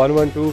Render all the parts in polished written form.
112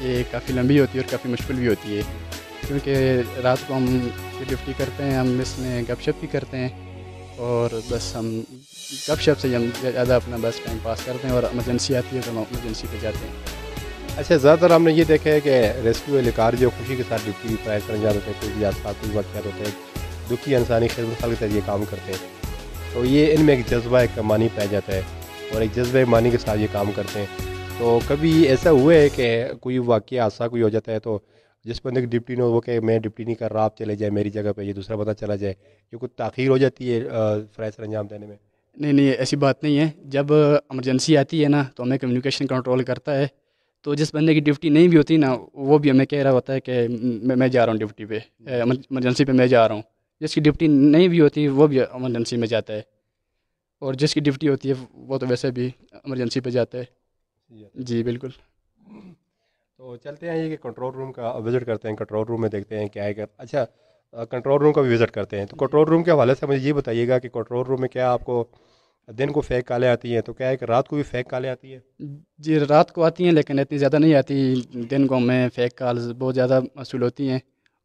یہ کافی لمبی ہوتی ہے اور کافی مشکل بھی ہوتی ہے، کیونکہ رات کو ہم یہ ڈیوٹی کرتے ہیں، ہم اس میں گپ شپ بھی کرتے ہیں، اور بس ہم گپ شپ سے ہم زیادہ اپنا بس ٹائم پاس کرتے ہیں، اور ایمرجنسی آتی ہے تو ہم ایمرجنسی پہ جاتے ہیں۔ اچھا، زیادہ تر ہم نے یہ دیکھا ہے کہ ریسکیو اہلکار جو خوشی کے ساتھ ڈیوٹی پرائز کر انجام ہوتے ہیں، کوئی بھی حادثات کوئی واقعات ہوتے ہیں، دکھی انسانی خدمت خلق کے ذریعے کام کرتے ہیں، تو یہ ان میں ایک جذبہ ایک مانی پایا جاتا ہے اور ایک جذبہ مانی کے ساتھ یہ کام کرتے ہیں۔ تو کبھی ایسا ہوا ہے کہ کوئی واقعہ حادثہ کوئی ہو جاتا ہے تو جس بندے کی ڈپٹی نہ ہو وہ کہ میں ڈپٹی نہیں کر رہا، آپ چلے جائیں میری جگہ پہ، یہ دوسرا بندہ چلا جائے، یہ کوئی تاخیر ہو جاتی ہے فرائض انجام دینے میں؟ نہیں، ایسی بات نہیں ہے۔ جب ایمرجنسی آتی ہے نا تو ہمیں کمیونیکیشن کنٹرول کرتا ہے، تو جس بندے کی ڈیوٹی نہیں بھی ہوتی نا وہ بھی ہمیں کہہ رہا ہوتا ہے کہ میں جا رہا ہوں ڈیوٹی پہ، ایمرجنسی پہ میں جا رہا ہوں۔ جس کی ڈیوٹی نہیں بھی ہوتی وہ بھی ایمرجنسی میں جاتا ہے، اور جس کی ڈیوٹی ہوتی ہے وہ تو ویسے بھی ایمرجنسی پہ جاتا ہے۔ جی بالکل۔ تو چلتے ہیں یہ کہ کنٹرول روم کا وزٹ کرتے ہیں، کنٹرول روم میں دیکھتے ہیں کیا ہے۔ اچھا، کنٹرول روم کا بھی وزٹ کرتے ہیں، تو کنٹرول روم کے حوالے سے مجھے یہ بتائیے گا کہ کنٹرول روم میں کیا آپ کو دن کو فیک کالیں آتی ہیں، تو کیا ہے کہ رات کو بھی فیک کالیں آتی ہیں؟ جی رات کو آتی ہیں لیکن اتنی زیادہ نہیں آتی۔ دن کو میں فیک کالز بہت زیادہ موصول ہوتی ہیں،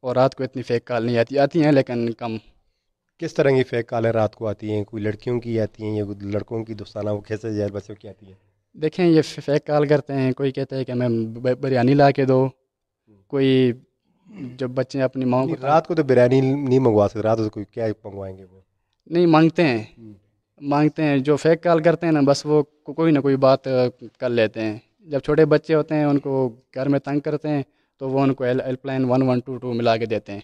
اور رات کو اتنی فیک کال نہیں آتی ہیں لیکن کم۔ کس طرح کی فیک کالیں رات کو آتی ہیں؟ کوئی لڑکیوں کی آتی ہیں یا لڑکوں کی دوستانہ وہ کیسے جائے بچوں کی آتی ہیں؟ دیکھیں یہ فیک کال کرتے ہیں، کوئی کہتا ہے کہ میں بریانی لا کے دو، کوئی جب بچے اپنی ماں کو رات کو تو بریانی نہیں منگوا سکتے، رات کو کوئی کیا منگوائیں گے وہ؟ نہیں مانگتے ہیں جو فیک کال کرتے ہیں نا، بس وہ کوئی نہ کوئی بات کر لیتے ہیں۔ جب چھوٹے بچے ہوتے ہیں ان کو گھر میں تنگ کرتے ہیں تو وہ ان کو ہیلپ لائن 1122 ملا کے دیتے ہیں،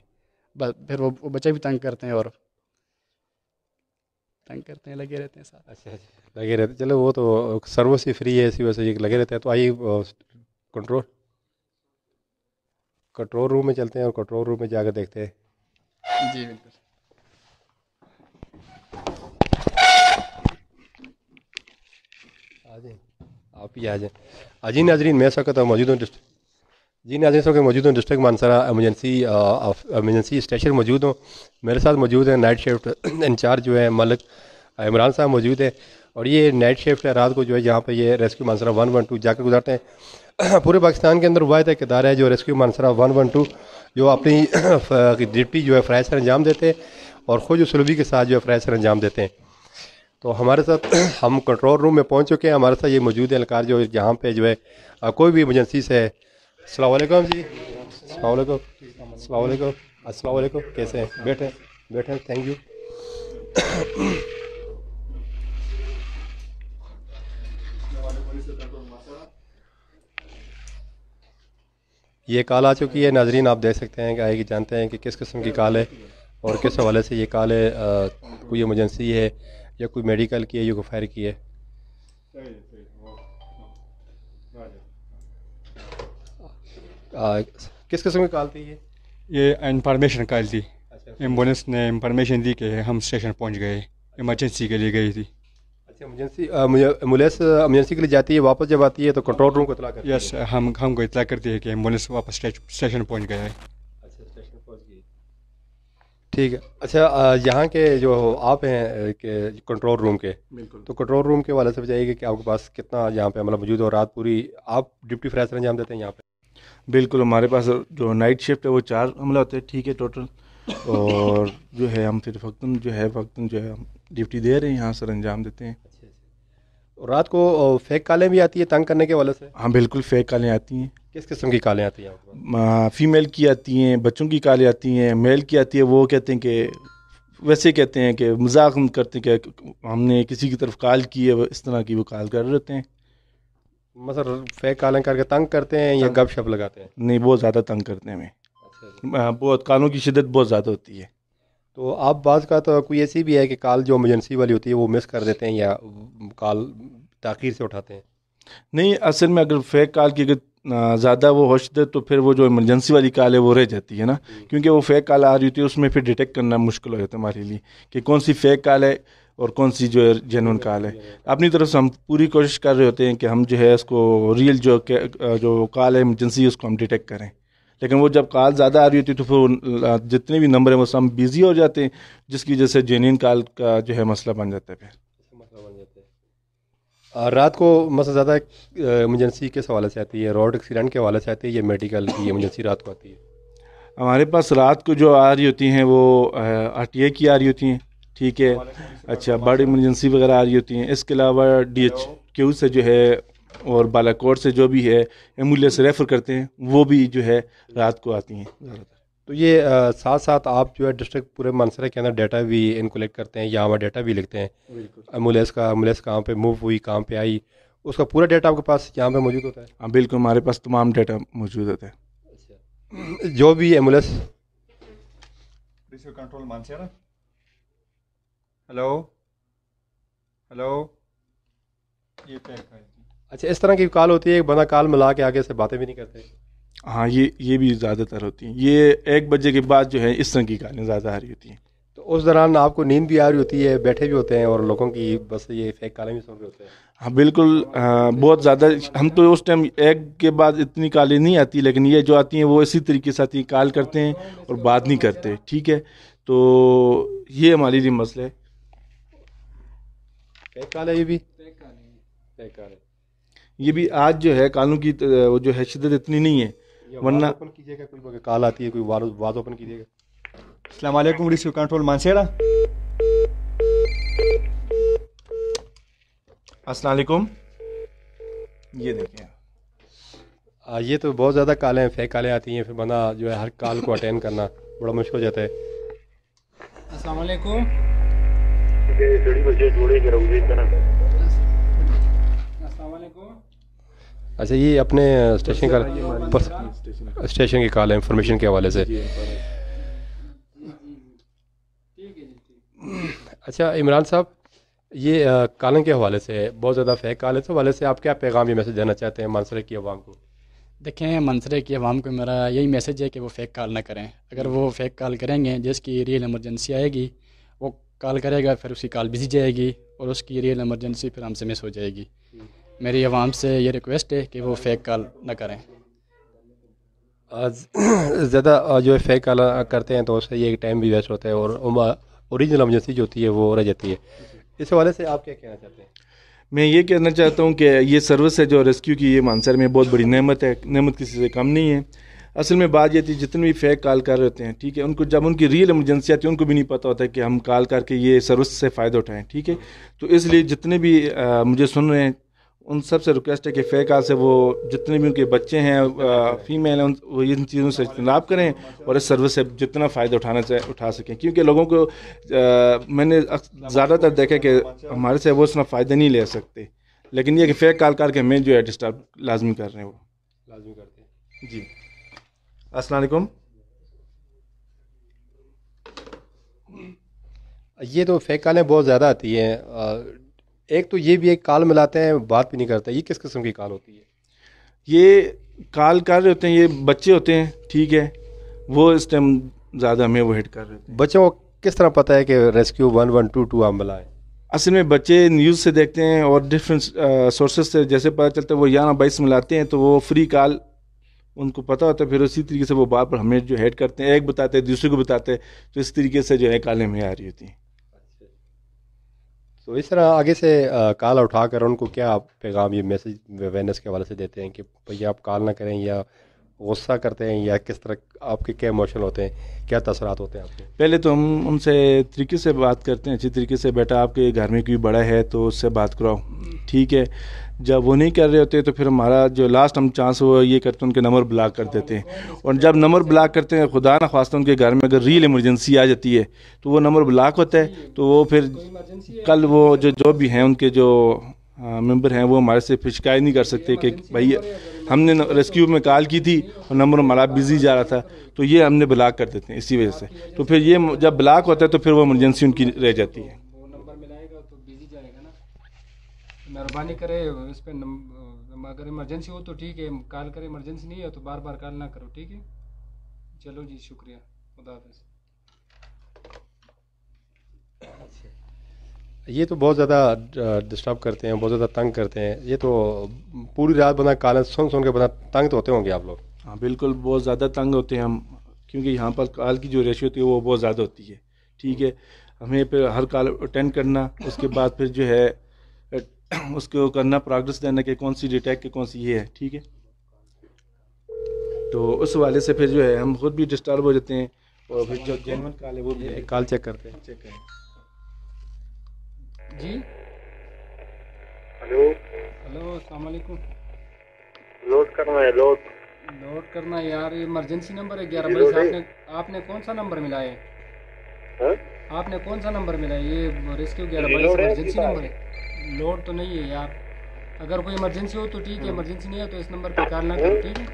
بس پھر وہ بچے بھی تنگ کرتے ہیں اور لگے رہتے ہیں ساتھ۔ اچھا لگے رہتے، چلو وہ تو سروس ہی فری ہے، اسی وجہ سے یہ لگے رہتے ہیں۔ تو آئیے کنٹرول روم میں چلتے ہیں اور کنٹرول روم میں جا کر دیکھتے ہیں۔ جی بالکل۔ آپ ہی آ جائیں۔ جی ناظرین، میں اس وقت موجود ہوں ڈسٹرکٹ مانسرا ایمرجنسی اسٹیشن موجود ہوں۔ میرے ساتھ موجود ہیں نائٹ شفٹ انچارج جو ہے ملک عمران صاحب موجود ہے، اور یہ نائٹ شفٹ ہے رات کو جو ہے جہاں پہ یہ ریسکیو مانسرا 112 جا کر گزارتے ہیں۔ پورے پاکستان کے اندر واحد ایک ادارہ ہے جو ریسکیو مانسرا 112 جو اپنی ڈیوٹی جو ہے فرائض سر انجام دیتے ہیں اور خود اسلوبی کے ساتھ جو ہے فرائض سر انجام دیتے ہیں۔ تو ہمارے ساتھ ہم کنٹرول روم میں پہنچ چکے ہیں، ہمارے ساتھ یہ موجود ہے اہلکار جو جہاں پہ جو ہے کوئی بھی ایمرجنسی سے۔ السلام علیکم جی۔ السلام علیکم۔ السلام علیکم۔ السلام علیکم، کیسے ہیں؟ بیٹھیں، تھینک یو۔ یہ کال آ چکی ہے ناظرین، آپ دیکھ سکتے ہیں کہ جانتے ہیں کہ کس قسم کی کال ہے اور کس حوالے سے یہ کال ہے، کوئی ایمرجنسی ہے یا کوئی میڈیکل کی ہے یا کوئی فائر کی ہے۔ کس قسم کی کال تھی یہ انفارمیشن کال تھی۔ ایمبولینس نے انفارمیشن دی کہ ہم اسٹیشن پہنچ گئے، ایمرجنسی کے لیے گئی تھی۔ اچھا، ایمبولینس ایمرجنسی کے لیے جاتی ہے، واپس جب آتی ہے تو کنٹرول روم کو اطلاع کرتی ہے؟ یس، ہم کو اطلاع کرتی ہے کہ ایمبولینس واپس اسٹیشن پہنچ گیا ہے۔ اچھا، اسٹیشن پہنچ گئی، ٹھیک ہے۔ اچھا، یہاں کے جو آپ ہیں کہ کنٹرول روم کے، تو کنٹرول روم کے حوالے سے بتائیے کہ آپ کے پاس کتنا یہاں پہ عملہ موجود ہے، اور رات پوری آپ ڈپٹی فرائض سر انجام دیتے ہیں یہاں پہ؟ بالکل، ہمارے پاس جو نائٹ شفٹ ہے وہ 4 عملہ ہوتے ہیں، ٹھیک ہے ٹوٹل، اور جو ہے ہم پھر وقتاً جو ہے ہم ڈیوٹی دے رہے ہیں، یہاں سر انجام دیتے ہیں۔ اور رات کو فیک کالیں بھی آتی ہیں تنگ کرنے کے حوالے سے؟ ہاں بالکل، فیک کالیں آتی ہیں۔ کس قسم کی کالیں آتی ہیں آپ کو؟ فیمیل کی آتی ہیں، بچوں کی کالیں آتی ہیں، میل کی آتی ہے، وہ کہتے ہیں کہ ویسے کہتے ہیں کہ مذاق ہم کرتے ہیں کہ ہم نے کسی کی طرف کال کی ہے، وہ اس طرح کی وہ کال کر رہتے ہیں۔ مثلا فیک کالیں کر کے تنگ کرتے ہیں یا گپ شپ لگاتے ہیں؟ نہیں، بہت زیادہ تنگ کرتے ہیں ہمیں، بہت کالوں کی شدت بہت زیادہ ہوتی ہے۔ تو آپ بعض کا تو کوئی ایسی بھی ہے کہ کال جو ایمرجنسی والی ہوتی ہے وہ مس کر دیتے ہیں یا کال تاخیر سے اٹھاتے ہیں؟ نہیں، اصل میں اگر فیک کال کی اگر زیادہ وہ ہوش دے تو پھر وہ جو ایمرجنسی والی کال ہے وہ رہ جاتی ہے نا، کیونکہ وہ فیک کال آ رہی ہوتی ہے، اس میں پھر ڈیٹیکٹ کرنا مشکل ہو جاتا ہے ہمارے لیے کہ کون سی فیک کال ہے اور کون سی جو ہے جینون کال ہے۔ اپنی طرف سے ہم پوری کوشش کر رہے ہوتے ہیں کہ ہم جو ہے اس کو ریئل جو کال ہے ایمرجنسی اس کو ہم ڈیٹیکٹ کریں، لیکن وہ جب کال زیادہ آ رہی ہوتی ہے تو پھر جتنے بھی نمبر ہیں وہ سب بیزی ہو جاتے ہیں، جس کی وجہ سے جینین کال کا جو ہے مسئلہ بن جاتا ہے پھر۔ رات کو مثلا زیادہ ایمرجنسی کس حوالے سے آتی ہے؟ روڈ ایکسیڈنٹ کے حوالے سے آتی ہے یا میڈیکل کی ایمرجنسی رات کو آتی ہے؟ ہمارے پاس رات کو جو آ رہی ہوتی ہیں وہ آر ٹی اے کی آ رہی ہوتی ہیں، ٹھیک ہے، اچھا بڑی ایمرجنسی وغیرہ آ رہی ہوتی ہیں. اس کے علاوہ ڈی ایچ کیو سے جو ہے اور بالا کوٹ سے جو بھی ہے ایمبولینس ریفر کرتے ہیں وہ بھی جو ہے رات کو آتی ہیں زیادہ تر. تو یہ ساتھ ساتھ آپ جو ہے ڈسٹرکٹ پورے منسرے کے اندر ڈیٹا بھی ان کلیکٹ کرتے ہیں یا وہاں ڈیٹا بھی لکھتے ہیں؟ ایمبولینس کہاں پہ موو ہوئی، کہاں پہ آئی، اس کا پورا ڈیٹا آپ کے پاس یہاں پہ موجود ہوتا ہے؟ ہاں بالکل، ہمارے پاس تمام ڈیٹا موجود ہوتا ہے. جو بھی ایمبولینس کنٹرول مانسیرا. ہلو یہ پیک ہے. اچھا، اس طرح کی کال ہوتی ہے کہ بندہ کال ملا کے آگے سے باتیں بھی نہیں کرتے؟ ہاں یہ بھی زیادہ تر ہوتی ہیں. یہ 1 بجے کے بعد جو ہے اس طرح کی کالیں زیادہ آ رہی ہوتی ہیں. تو اس دوران آپ کو نیند بھی آ رہی ہوتی ہے، بیٹھے بھی ہوتے ہیں اور لوگوں کی بس یہ فیک کالیں بھی سن رہے ہوتے ہیں؟ ہاں بالکل، بہت زیادہ. ہم تو اس ٹائم 1 کے بعد اتنی کالیں نہیں آتی، لیکن یہ جو آتی ہیں وہ اسی طریقے سے آتی ہیں، کال کرتے ہیں اور بات نہیں کرتے. ٹھیک ہے، تو یہ ہمارے لیے مسئلہ ہے. فیک کال ہے یہ بھی؟ فیک کال ہے یہ بھی. آج جو ہے کالوں کی وہ جو ہے شدت اتنی نہیں ہے، ورنہ اوپن کیجیے گا، کوئی کال آتی ہے کوئی واز اوپن کیجیے گا. السلام علیکم، ریسیو کنٹرول مانسیرا. السلام علیکم. یہ دیکھیں، یہ تو بہت زیادہ کالیں فیک کالیں آتی ہیں، پھر بندہ جو ہے ہر کال کو اٹینڈ کرنا بڑا مشکل ہو جاتا ہے. السلام علیکم. السلام علیکم. اچھا، یہ اپنے اسٹیشن کی کال ہے انفارمیشن کے حوالے سے. اچھا عمران صاحب، یہ کالوں کے حوالے سے بہت زیادہ فیک کال ہے، تو حوالے سے آپ کیا پیغام یا میسج دینا چاہتے ہیں مانسرے کی عوام کو؟ دیکھیں، منسرے کی عوام کو میرا یہی میسج ہے کہ وہ فیک کال نہ کریں. اگر وہ فیک کال کریں گے، جس کی ریئل ایمرجنسی آئے گی وہ کال کرے گا، پھر اس کی کال بزی جائے گی اور اس کی ریئل ایمرجنسی پھر ہم سے مس ہو جائے گی. میری عوام سے یہ ریکویسٹ ہے کہ وہ فیک کال نہ کریں. زیادہ جو ہے فیک کال کرتے ہیں تو اس سے یہ ٹائم بھی ویسٹ ہوتا ہے اور اوریجنل ایمرجنسی جو ہوتی ہے وہ رہ جاتی ہے. اس حوالے سے آپ کیا کہنا چاہتے ہیں؟ میں یہ کہنا چاہتا ہوں کہ یہ سروس ہے جو ریسکیو کی، یہ مانسر میں بہت بڑی نعمت ہے. نعمت کسی سے کم نہیں ہے. اصل میں بات یہ تھی، جتنے بھی فیک کال کر رہے ہوتے ہیں، ٹھیک ہے، ان کو جب ان کی ریئل ایمرجنسی آتی ہے ان کو بھی نہیں پتہ ہوتا ہے کہ ہم کال کر کے یہ سروس سے فائدہ اٹھائیں. ٹھیک ہے، تو اس لیے جتنے بھی مجھے سن رہے ہیں ان سب سے ریکویسٹ ہے کہ فیک کال سے وہ جتنے بھی ان کے بچے ہیں، فیمیل ہیں، وہ ان چیزوں سے اجتناب کریں اور اس سروس سے جتنا فائدہ اٹھا سکیں. کیونکہ لوگوں کو میں نے زیادہ تر دیکھا کہ ہمارے سے وہ اتنا فائدہ نہیں لے سکتے، لیکن یہ کہ فیک کال کر کے ہمیں جو ہے ڈسٹرب لازمی کر رہے ہیں، وہ لازمی کرتے ہیں. جی. السلام علیکم. یہ تو فیک کالیں بہت زیادہ آتی ہیں. ایک تو یہ بھی ایک کال ملاتے ہیں، بات بھی نہیں کرتے. یہ کس قسم کی کال ہوتی ہے؟ یہ کال کر رہے ہوتے ہیں، یہ بچے ہوتے ہیں، ٹھیک ہے، وہ اس ٹائم زیادہ ہمیں وہ ہٹ کر رہے ہوتے ہیں. بچوں کو کس طرح پتہ ہے کہ ریسکیو 1122 ہم بلائیں؟ اصل میں بچے نیوز سے دیکھتے ہیں اور ڈفرینٹ سورسز سے جیسے پتہ چلتا ہے، وہ 11-22 ملاتے ہیں تو وہ فری کال ان کو پتہ ہوتا ہے، پھر اسی طریقے سے وہ بار پر ہمیں جو ہیڈ کرتے ہیں، ایک بتاتے ہیں دوسرے کو بتاتے ہیں، تو اس طریقے سے جو ہے کالیں ہمیں آ رہی ہوتی ہیں. تو اس طرح آگے سے کال اٹھا کر ان کو کیا پیغام یا میسج اویئرنیس کے حوالے سے دیتے ہیں کہ بھئی آپ کال نہ کریں، یا غصہ کرتے ہیں، یا کس طرح آپ کے کیا ایموشن ہوتے ہیں، کیا تاثرات ہوتے ہیں آپ کے؟ پہلے تو ہم ان سے طریقے سے بات کرتے ہیں، اچھی طریقے سے، بیٹا آپ کے گھر میں کوئی بڑا ہے تو اس سے بات کراؤ، ٹھیک ہے. جب وہ نہیں کر رہے ہوتے تو پھر ہمارا جو لاسٹ ہم چانس وہ یہ کرتے ہیں، ان کے نمبر بلاک کر دیتے ہیں. اور جب نمبر بلاک کرتے ہیں، خدا نہ خواستہ ان کے گھر میں اگر ریل ایمرجنسی آ جاتی ہے تو وہ نمبر بلاک ہوتا ہے، تو وہ پھر کل وہ جو بھی ہیں ان کے جو ممبر ہیں وہ ہمارے سے پھر شکایت نہیں کر سکتے کہ بھائی ہم نے ریسکیو میں کال کی تھی اور نمبر ہمارا بزی جا رہا تھا، تو یہ ہم نے بلاک کر دیتے ہیں اسی وجہ سے. تو پھر یہ جب بلاک ہوتا ہے تو پھر وہ ایمرجنسی ان کی رہ جاتی ہے. وہ نمبر ملائے گا تو بزی جائے گا نا. مہربانی کرے اس پہ اگر ایمرجنسی ہو تو ٹھیک ہے کال کرے، ایمرجنسی نہیں ہے تو بار بار کال نہ کرو. ٹھیک ہے، چلو جی، شکریہ، خدا حافظ. یہ تو بہت زیادہ ڈسٹرب کرتے ہیں، بہت زیادہ تنگ کرتے ہیں. یہ تو پوری رات بندہ کالیں سن کے بندہ تنگ تو ہوتے ہوں گے آپ لوگ؟ ہاں بالکل، بہت زیادہ تنگ ہوتے ہیں ہم، کیونکہ یہاں پر کال کی جو ریشیو ہوتی ہے وہ بہت زیادہ ہوتی ہے. ٹھیک ہے، ہمیں پھر ہر کال اٹینڈ کرنا، اس کے بعد پھر جو ہے اس کو کرنا پروگرس دینا کہ کون سی ڈیٹیکٹ کہ کون سی یہ ہے. ٹھیک ہے, تو اس حوالے سے پھر جو ہے ہم خود بھی ڈسٹرب ہو جاتے ہیں, اور پھر جو جینون کال ہے وہ بھی ایک کال چیک کرتے ہیں. چیک کریں. جی ہلو, ہلو السلام علیکم. لوڈ کرنا ہے, لوڈ کرنا ہے یار, ایمرجنسی نمبر ہے 1122. آپ نے کون سا نمبر ملا ہے؟ آپ نے کون سا نمبر ملا ہے؟ یہ ریسکیو 1122 ایمرجنسی نمبر ہے. لوڈ تو نہیں ہے یار. اگر کوئی ایمرجنسی ہو تو ٹھیک ہے, ایمرجنسی نہیں ہے تو اس نمبر پہ کال نہ کرو. ٹھیک ہے.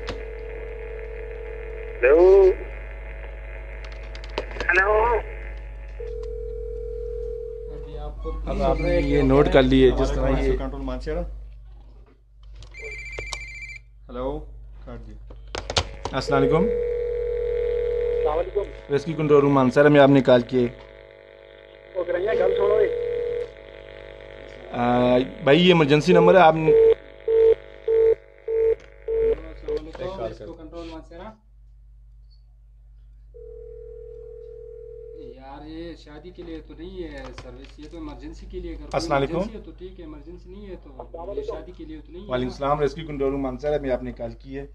ابھی آپ کو اب آپ نے یہ نوٹ کر لیے جس طرح یہ کنٹرول مانسیڑا. ہلو, کاٹ دیا. السلام علیکم. ریسکیو کنٹرول روم مانسارا میں آپ نے کال کیے. بھائی یہ ایمرجنسی نمبر ہے, آپ کنٹرول مانسیرا. یار یہ شادی کے لیے تو نہیں ہے سروس, یہ تو ایمرجنسی کے لیے. السلام علیکم. تو ٹھیک ہے, ایمرجنسی نہیں ہے تو یہ شادی کے لیے تو نہیں ہے. وعلیکم السلام. ریسکیو کنٹرول روم مانسارا میں آپ نے کال کی ہے.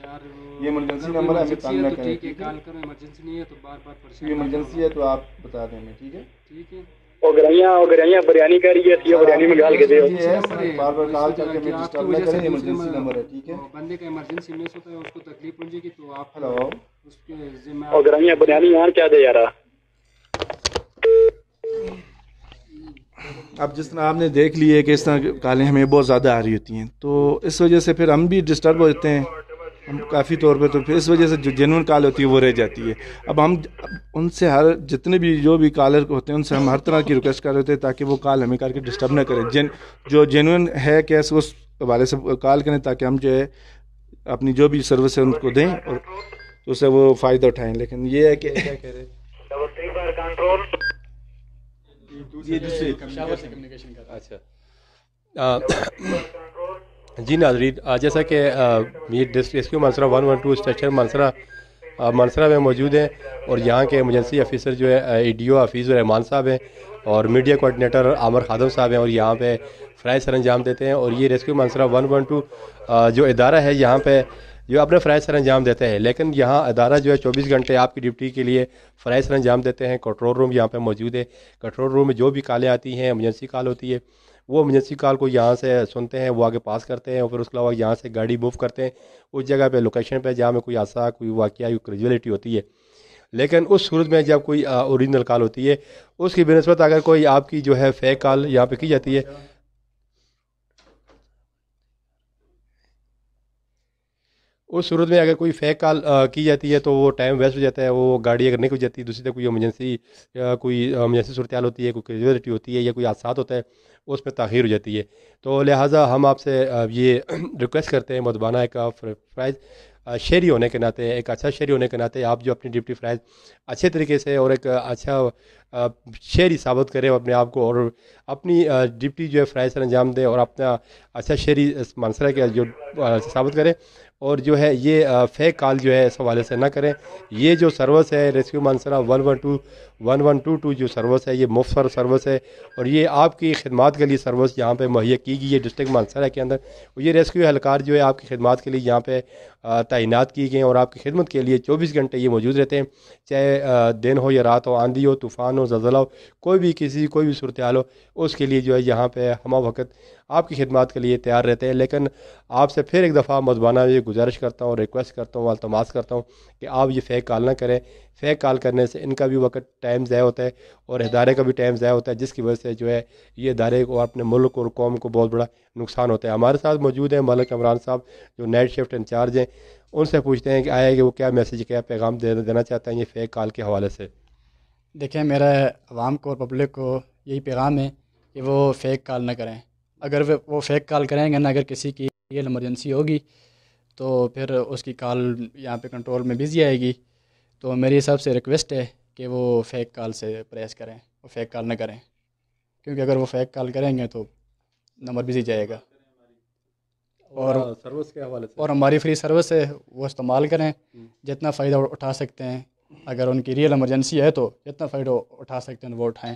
یار یہ ایمرجنسی نمبر ہے, ہمیں تنگ نہ کریں. ٹھیک ہے, کال کرو. ایمرجنسی نہیں ہے تو بار بار پریشان. ایمرجنسی ہے تو آپ بتا دیں ہمیں. ٹھیک ہے, ٹھیک ہے. بریانی کری ہے, بریانی میں گال کے دے. بار بار کال کر کے ہمیں ڈسٹرب نہ کریں. ایمرجنسی نمبر ہے. ٹھیک ہے, بندے کا ایمرجنسی مس ہوتا ہے, اس کو تکلیف پہنچے گی تو آپ ہلو, اس کے ذمہ بریانی یار کیا دے یار. اب جس طرح آپ نے دیکھ لی ہے کہ اس طرح کالیں ہمیں بہت زیادہ آ رہی ہوتی ہیں, تو اس وجہ سے پھر ہم بھی ڈسٹرب ہو جاتے ہیں ہم کافی طور پہ. تو پھر اس وجہ سے جو جینون کال ہوتی ہے وہ رہ جاتی ہے. اب ہم ان سے ہر جتنے بھی جو بھی کالر ہوتے ہیں ان سے ہم ہر طرح کی ریکویسٹ کر رہے ہوتے ہیں تاکہ وہ کال ہمیں کر کے ڈسٹرب نہ کریں. جو جینون ہے کیس اس حوالے سے کال کریں تاکہ ہم جو ہے اپنی جو بھی سروس ہے ان کو دیں اور اس سے وہ فائدہ اٹھائیں. لیکن یہ ہے کہ اچھا جی ناظرین, جیسا کہ یہ ریسکیو مانسرا 112 اسٹیشن مانسرا میں موجود ہیں, اور یہاں کے ایمرجنسی آفیسر جو ہے E D O Hafeez ur-Rahman صاحب ہیں, اور میڈیا کوآرڈینیٹر عامر خادم صاحب ہیں, اور یہاں پہ فرائض سر انجام دیتے ہیں. اور یہ ریسکیو مانسرا 112 جو ادارہ ہے یہاں پہ جو اپنے فرائض سر انجام دیتے ہیں, لیکن یہاں ادارہ جو ہے 24 گھنٹے آپ کی ڈیوٹی کے لیے فرائض سر انجام دیتے ہیں. کنٹرول روم یہاں پہ موجود ہے. کنٹرول روم میں جو بھی کالیں آتی ہیں, ایمرجنسی کال ہوتی ہے, وہ ایمرجنسی کال کو یہاں سے سنتے ہیں, وہ آگے پاس کرتے ہیں, اور پھر اس کے علاوہ یہاں سے گاڑی موو کرتے ہیں اس جگہ پہ, لوکیشن پہ جہاں میں کوئی حادثہ, کوئی واقعہ, کوئی کریجولیٹی ہوتی ہے. لیکن اس صورت میں جب کوئی اوریجنل کال ہوتی ہے, اس کی بنسبت اگر کوئی آپ کی جو ہے فیک کال یہاں پہ کی جاتی ہے, اس صورت میں اگر کوئی فیک کال کی جاتی ہے تو وہ ٹائم ویسٹ ہو جاتا ہے. وہ گاڑی اگر نہیں ہو جاتی, دوسری طرف کوئی ایمرجنسی صورتحال ہوتی ہے, کوئی کریجولیٹی ہوتی ہے, یا کوئی حادثات ہوتا ہے, اس میں تاخیر ہو جاتی ہے. تو لہٰذا ہم آپ سے یہ ریکویسٹ کرتے ہیں مدبانہ ایک فرائض شہری ہونے کے ناطے, ایک اچھا شہری ہونے کے ناطے, آپ جو اپنی ڈپٹی فرائض اچھے طریقے سے اور ایک اچھا شہری ثابت کریں اپنے آپ کو, اور اپنی ڈپٹی جو ہے فرائض سر انجام دیں, اور اپنا اچھا شہری مانسرا کے جو ثابت کریں, اور جو ہے یہ فیک کال جو ہے اس حوالے سے نہ کریں. یہ جو سروس ہے ریسکیو مانسرا 112 جو سروس ہے, یہ مفت سروس ہے, اور یہ آپ کی خدمات کے لیے سروس یہاں پہ مہیا کی گئی ہے ڈسٹرکٹ مانسرا کے اندر. یہ ریسکیو اہلکار جو ہے آپ کی خدمات کے لیے یہاں پہ تعینات کی گئے ہیں, اور آپ کی خدمت کے لیے 24 گھنٹے یہ موجود رہتے ہیں, چاہے دن ہو یا رات ہو, آندھی ہو, طوفان ہو, زلزلہ ہو, کوئی بھی صورتحال ہو, اس کے لیے جو ہے یہاں پہ ہمہ وقت آپ کی خدمات کے لیے تیار رہتے ہیں. لیکن آپ سے پھر ایک دفعہ مدبانہ یہ گزارش کرتا ہوں, ریکویسٹ کرتا ہوں, التماس کرتا ہوں کہ آپ یہ فیک کال نہ کریں. فیک کال کرنے سے ان کا بھی وقت ٹائم ضائع ہوتا ہے, اور ادارے کا بھی ٹائم ضائع ہوتا ہے, جس کی وجہ سے جو ہے یہ ادارے کو, اپنے ملک اور قوم کو بہت بڑا نقصان ہوتا ہے. ہمارے ساتھ موجود ہیں ملک عمران صاحب جو نائٹ شفٹ انچارج ہیں, ان سے پوچھتے ہیں کہ آئے کہ وہ کیا میسیج, کیا پیغام دینا چاہتے ہیں یہ فیک کال کے حوالے سے. دیکھیں, میرا عوام کو اور پبلک کو یہی پیغام ہے کہ وہ فیک کال نہ کریں. اگر وہ فیک کال کریں گے نا, اگر کسی کی ریئل ایمرجنسی ہوگی تو پھر اس کی کال یہاں پہ کنٹرول میں بزی آئے گی. تو میری سب سے ریکویسٹ ہے کہ وہ فیک کال سے پریس کریں, وہ فیک کال نہ کریں, کیونکہ اگر وہ فیک کال کریں گے تو نمبر بزی جائے گا. اور سروس کے حوالے سے اور ہماری فری سروس ہے, وہ استعمال کریں, جتنا فائدہ اٹھا سکتے ہیں. اگر ان کی ریئل ایمرجنسی ہے تو جتنا فائدہ اٹھا سکتے ہیں وہ اٹھائیں.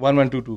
1122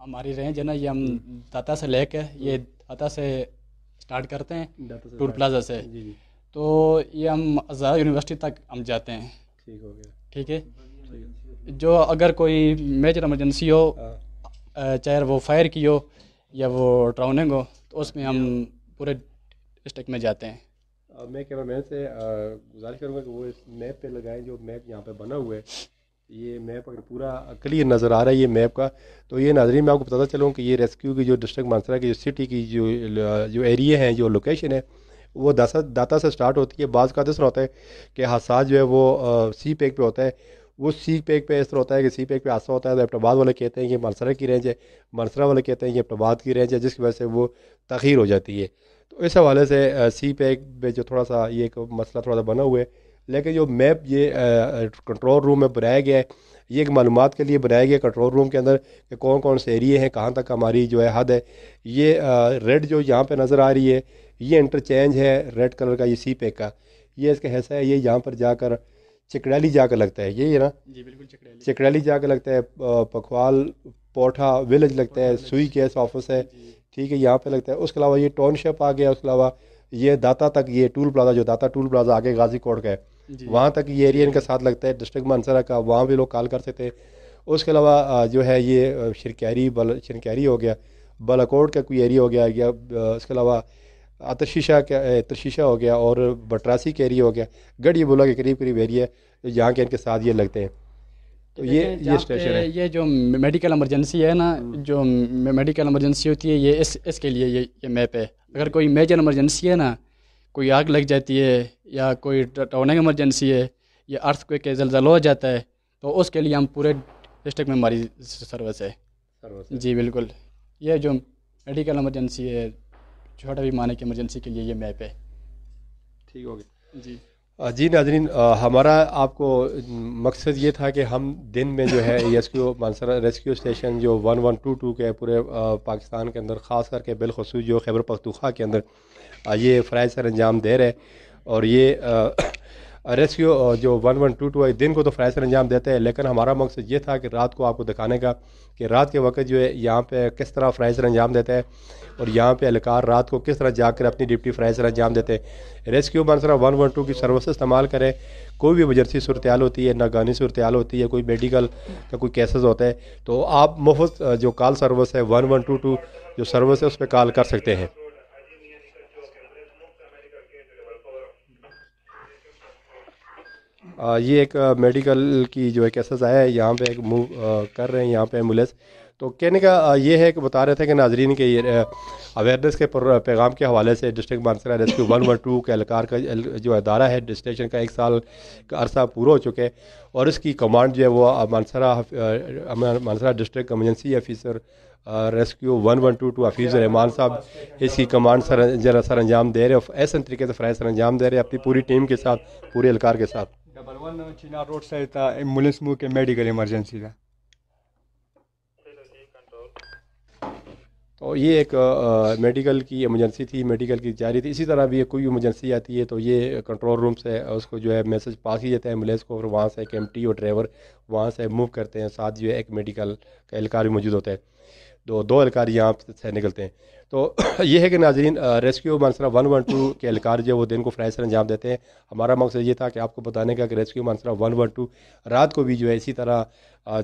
ہماری رینج ہے نا یہ ہم داتا سے لے کے یہ داتا سے اسٹارٹ کرتے ہیں ٹول پلازا سے، جی جی تو یہ ہم آزاد یونیورسٹی تک ہم جاتے ہیں. ٹھیک ہو گیا. ٹھیک ہے، جو اگر کوئی میجر ایمرجنسی ہو، چاہے وہ فائر کی ہو یا وہ ڈراؤننگ ہو، تو اس میں ہم پورے ڈسٹرکٹ میں جاتے ہیں. میں کیمرہ مین سے گزارش کروں گا کہ وہ اس میپ پہ لگائیں جو میپ یہاں پہ بنا ہوا ہے. یہ میپ اگر پورا کلیئر نظر آ رہا ہے یہ میپ کا، تو یہ ناظرین میں آپ کو بتاتا چلوں کہ یہ ریسکیو کی جو ڈسٹرکٹ مانسہرہ کی جو سٹی کی جو ایریا ہیں، جو لوکیشن ہے، وہ داتا سے سٹارٹ ہوتی ہے. بعض کا اس طرح ہوتا ہے کہ حادثات جو ہے وہ سی پیک پہ ہوتا ہے. وہ سی پیک پہ اس طرح ہوتا ہے کہ سی پیک پہ حادثہ ہوتا ہے تو ایبٹ آباد والے کہتے ہیں یہ مانسہرہ کی رینج ہے، مانسہرہ والے کہتے ہیں یہ ایبٹ آباد کی رینج ہے، جس کی وجہ سے وہ تاخیر ہو جاتی ہے. تو اس حوالے سے سی پیک پہ جو تھوڑا سا یہ ایک مسئلہ تھوڑا سا بنا ہوا ہے. لیکن جو میپ یہ کنٹرول روم میں بنایا گیا ہے، یہ ایک معلومات کے لیے بنایا گیا کنٹرول روم کے اندر کہ کون کون سے ایریے ہیں، کہاں تک ہماری جو ہے حد ہے. یہ ریڈ جو یہاں پہ نظر آ رہی ہے یہ انٹرچینج ہے ریڈ کلر کا، یہ سی پیک کا یہ اس کا حصہ ہے. یہ یہاں پر جا کر چکڑالی جا کر لگتا ہے، یہی ہے نا؟ جی بالکل چکڑالی جا کر لگتا ہے، پکھوال پوٹھا ولیج لگتا ہے، سوئی کیس آفس ہے، ٹھیک ہے، یہاں پہ لگتا ہے. اس کے علاوہ یہ ٹاؤن شپ آ گیا. اس کے علاوہ یہ داتا تک، یہ ٹول پلازا جو داتا ٹول پلازا آگے غازی کوٹ کا ہے وہاں تک یہ ایریا ان کے ساتھ لگتا ہے ڈسٹرکٹ مانسہرہ کا، وہاں بھی لوگ کال کر سکتے ہیں. اس کے علاوہ جو ہے یہ شنکیری ہو گیا، بالاکوٹ کا کوئی ایریا ہو گیا، یا اس کے علاوہ ترشیشہ ہو گیا اور بٹراسی کا ایریا ہو گیا، گڑھی بولا کے قریب ایریا ہے جہاں کے ان کے ساتھ یہ لگتے ہیں. تو یہ اسٹیشن ہے. یہ جو میڈیکل ایمرجنسی ہے نا، جو میڈیکل ایمرجنسی ہوتی ہے یہ اس کے لیے یہ میپ ہے. اگر کوئی میجر ایمرجنسی ہے نا، کوئی آگ لگ جاتی ہے یا کوئی ٹاؤننگ ایمرجنسی ہے یا ارتھ کوئی کہ زلزلہ ہو جاتا ہے، تو اس کے لیے ہم پورے ڈسٹرکٹ میں ہماری سروس ہے. جی بالکل، یہ جو میڈیکل ایمرجنسی ہے، چھوٹا پیمانے کی ایمرجنسی کے لیے یہ میپ ہے. ٹھیک ہو گیا. جی جی ناظرین، ہمارا آپ کو مقصد یہ تھا کہ ہم دن میں جو ہے ریسکیو مانسہرہ ریسکیو اسٹیشن جو 1122 کے پورے پاکستان کے اندر، خاص کر کے بالخصوص جو خیبر پختونخوا کے اندر یہ فرائض سر انجام دے رہے. اور یہ ریسکیو جو 1122 ہے دن کو تو فرائض سر انجام دیتے ہیں، لیکن ہمارا مقصد یہ تھا کہ رات کو آپ کو دکھانے کا کہ رات کے وقت جو ہے یہاں پہ کس طرح فرائض سر انجام دیتا ہے اور یہاں پہ اہلکار رات کو کس طرح جا کر اپنی ڈیوٹی فرائض سر انجام دیتے ہیں. ریسکیو مانسہرہ 112 کی سروس استعمال کریں. کوئی بھی ایمرجنسی صورتحال ہوتی ہے، ناگہانی صورتحال ہوتی ہے، کوئی میڈیکل کا کوئی کیسز ہوتا ہے، تو آپ مفت جو کال سروس ہے 1122 جو سروس ہے اس پہ کال کر سکتے ہیں. یہ ایک میڈیکل کی جو ہے کیسز آیا ہے، یہاں پہ ایک موو کر رہے ہیں یہاں پہ ایمبولینس. تو کہنے کا یہ ہے کہ بتا رہے تھے کہ ناظرین کے یہ اویئرنیس کے پیغام کے حوالے سے ڈسٹرکٹ مانسہرہ ریسکیو 112 کے اہلکار کا جو ادارہ ہے اسٹیشن کا 1 سال کا عرصہ پورا ہو چکے، اور اس کی کمانڈ جو ہے وہ Mansehra district emergency officer rescue 1122 Hafeez ur-Rahman صاحب اس کی کمانڈ سر انجام دے رہے ہیں، ایسے طریقے سے فرائض سر انجام دے رہے ہیں اپنی پوری ٹیم کے ساتھ، پورے اہلکار کے ساتھ. 1 چینار روڈ سائڈ تھا ایمبولینس مو کے میڈیکل ایمرجنسی تھا. تو یہ ایک میڈیکل کی ایمرجنسی تھی، میڈیکل کی جاری تھی. اسی طرح بھی کوئی ایمرجنسی آتی ہے تو یہ کنٹرول روم سے اس کو جو ہے میسج پاس ہی جاتا ہے ایمبولینس کو، اور وہاں سے ایک MT اور ڈرائیور وہاں سے موو کرتے ہیں. ساتھ جو ہے ایک میڈیکل کا اہلکار بھی موجود ہوتا ہے، دو اہلکار یہاں سے نکلتے ہیں. تو یہ ہے کہ ناظرین ریسکیو مانسہرہ 112 کے اہلکار جو ہے وہ دن کو فرائض سر انجام دیتے ہیں. ہمارا مقصد یہ تھا کہ آپ کو بتانے کا کہ ریسکیو مانسہرہ 112 رات کو بھی جو ہے اسی طرح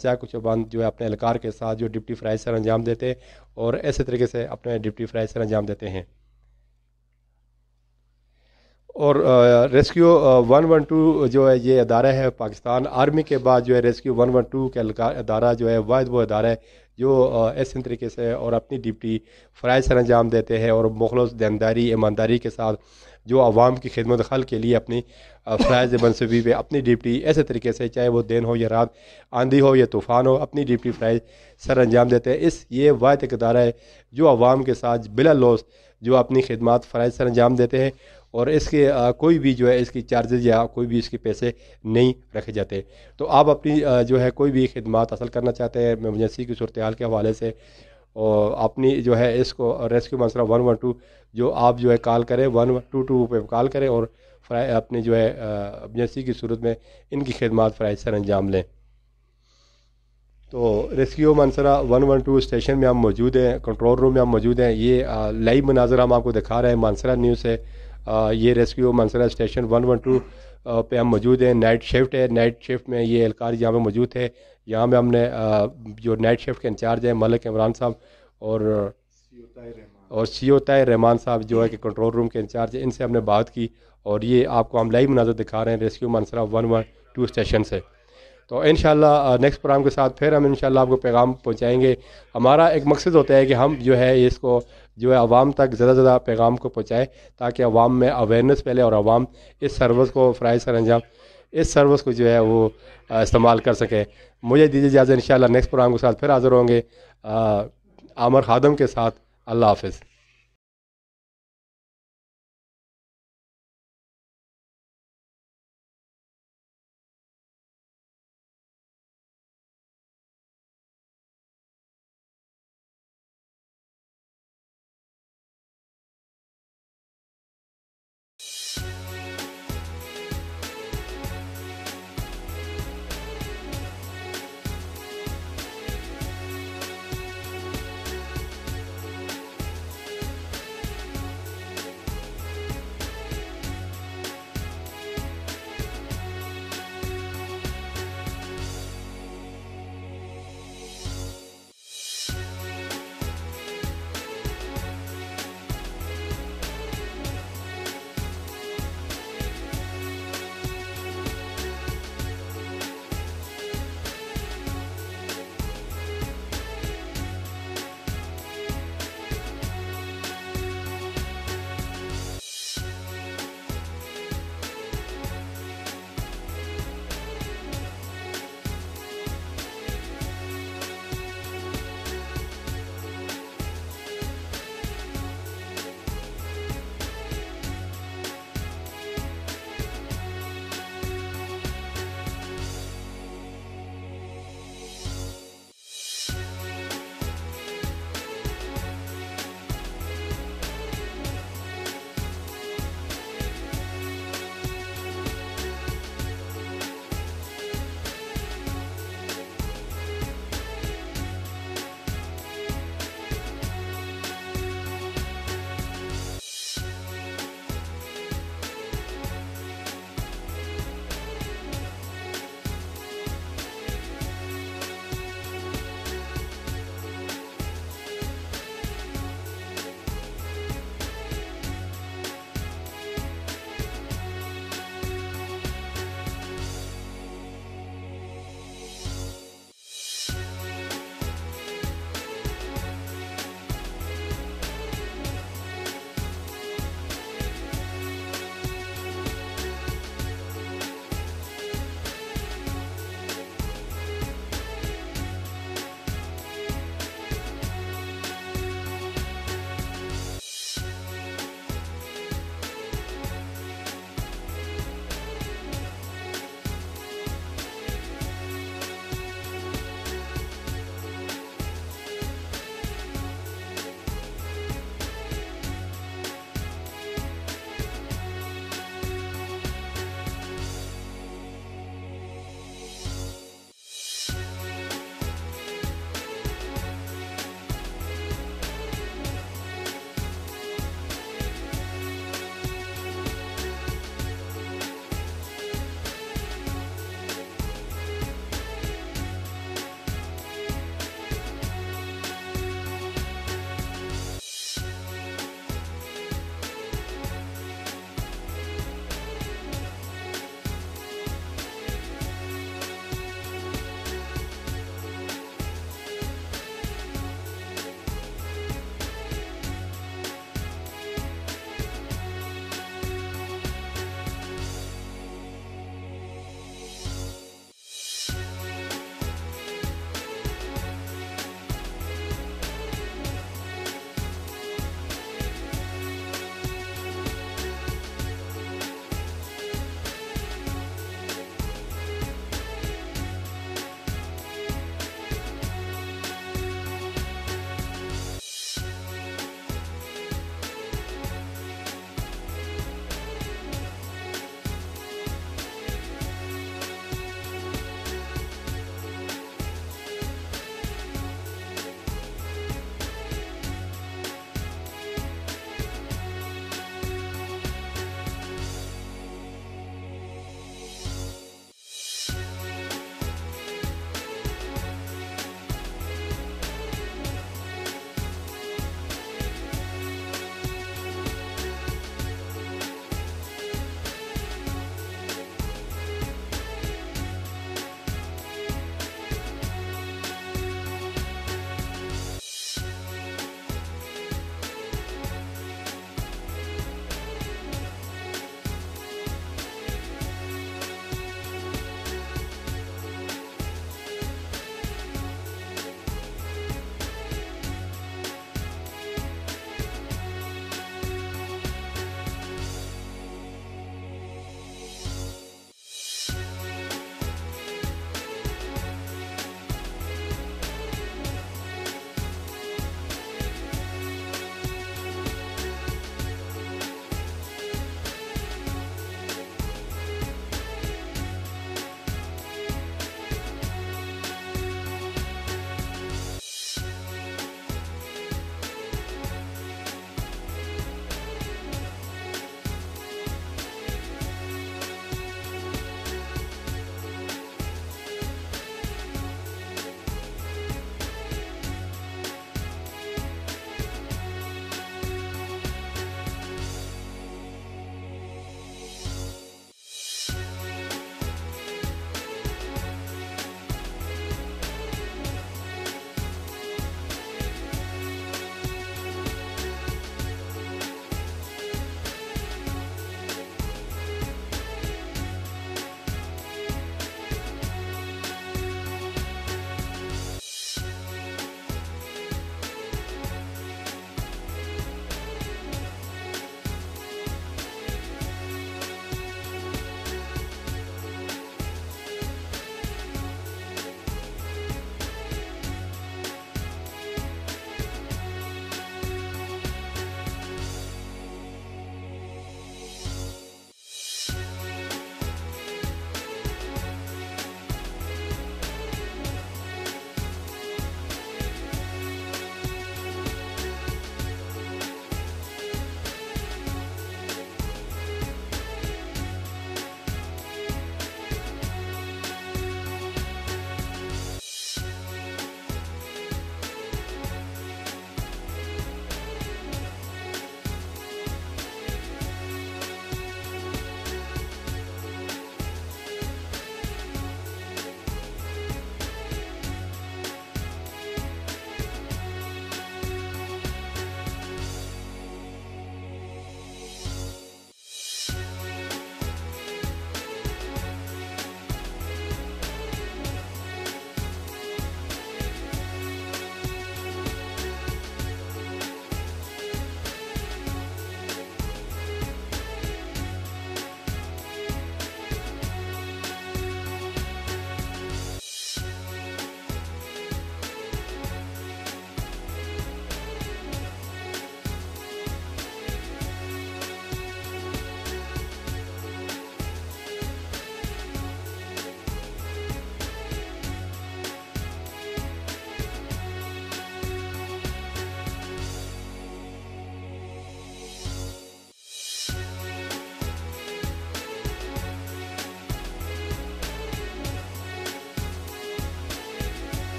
چاہے کچھ بند جو ہے اپنے اہلکار کے ساتھ جو ڈپٹی فرائض سر انجام دیتے ہیں اور ایسے طریقے سے اپنے ڈپٹی فرائض سر انجام دیتے ہیں. اور ریسکیو 112 جو ہے یہ ادارہ ہے پاکستان آرمی کے بعد جو ہے ریسکیو 112 کے ادارہ جو ہے واحد وہ ادارہ ہے جو ایسے طریقے سے اور اپنی ڈیوٹی فرائض سر انجام دیتے ہیں اور مخلص دینداری ایمانداری کے ساتھ جو عوام کی خدمت خلق کے لیے اپنی فرائض منصوبی پہ اپنی ڈیوٹی ایسے طریقے سے چاہے وہ دن ہو یا رات، آندھی ہو یا طوفان ہو، اپنی ڈیوٹی فرائض سر انجام دیتے ہیں. یہ واحد ایک ادارہ ہے جو عوام کے ساتھ بلا لوس جو اپنی خدمات فرائض سر انجام دیتے ہیں، اور اس کے کوئی بھی جو ہے اس کی چارجز یا کوئی بھی اس کے پیسے نہیں رکھے جاتے. تو آپ اپنی جو ہے کوئی بھی خدمات حاصل کرنا چاہتے ہیں ایمرجنسی کی صورتحال کے حوالے سے، اور اپنی جو ہے اس کو ریسکیو مانسہرہ 112 جو آپ جو ہے کال کریں 122 پہ کال کریں اور اپنی جو ہے ایمرجنسی کی صورت میں ان کی خدمات فرائض سر انجام لیں. تو ریسکیو منصرہ 112 اسٹیشن میں ہم موجود ہیں, کنٹرول روم میں ہم موجود ہیں. یہ لائیو مناظر ہم آپ کو دکھا رہے ہیں منصرہ نیوز سے. یہ ریسکیو منصرہ اسٹیشن 112 پہ ہم موجود ہیں. نائٹ شفٹ ہے, نائٹ شفٹ میں یہ اہلکار یہاں پہ موجود تھے. یہاں پہ ہم نے جو نائٹ شفٹ کے انچارج ہیں ملک عمران صاحب اور سی او طاہر رحمان صاحب جو ہے کہ کنٹرول روم کے انچارج ہیں, ان سے ہم نے بات کی. اور یہ آپ کو ہم لائیو مناظر دکھا رہے ہیں ریسکیو منصرہ 112 اسٹیشن سے. تو انشاءاللہ نیکسٹ پروگرام کے ساتھ پھر ہم انشاءاللہ آپ کو پیغام پہنچائیں گے. ہمارا ایک مقصد ہوتا ہے کہ ہم جو ہے اس کو جو ہے عوام تک زیادہ سے زیادہ پیغام کو پہنچائیں تاکہ عوام میں اویئرنیس پھیلے اور عوام اس سروس کو فرائض سر انجام اس سروس کو جو ہے وہ استعمال کر سکے. مجھے دیجیے اجازت, انشاءاللہ نیکسٹ پروگرام کے ساتھ پھر حاضر ہوں گے عامر خادم کے ساتھ. اللہ حافظ.